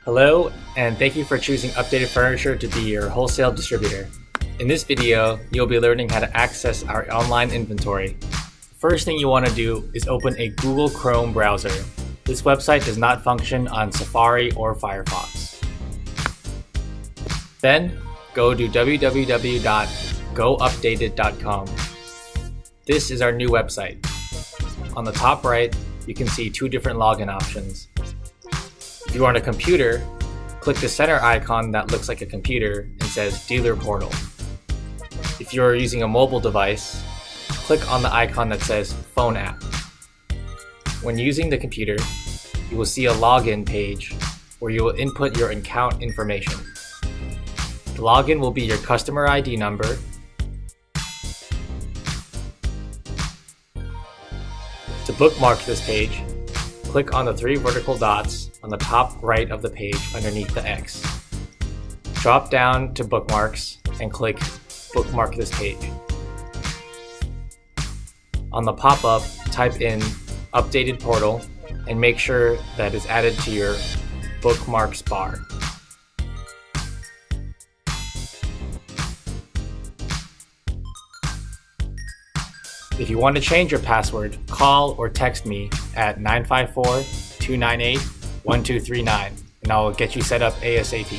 Hello, and thank you for choosing Updated Furniture to be your wholesale distributor. In this video, you'll be learning how to access our online inventory. First thing you want to do is open a Google Chrome browser. This website does not function on Safari or Firefox. Then, go to www.goupdated.com. This is our new website. On the top right, you can see two different login options. If you are on a computer, click the center icon that looks like a computer and says Dealer Portal. If you are using a mobile device, click on the icon that says Phone App. When using the computer, you will see a login page where you will input your account information. The login will be your customer ID number, to bookmark this page, click on the three vertical dots on the top right of the page underneath the X. Drop down to Bookmarks and click Bookmark this page. On the pop-up, type in Updated Portal and make sure that is added to your bookmarks bar. If you want to change your password, call or text me at 954-298-1239 and I will get you set up ASAP.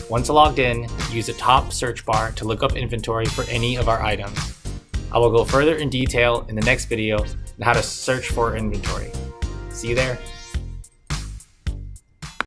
Once logged in, use the top search bar to look up inventory for any of our items. I will go further in detail in the next video on how to search for inventory. See you there.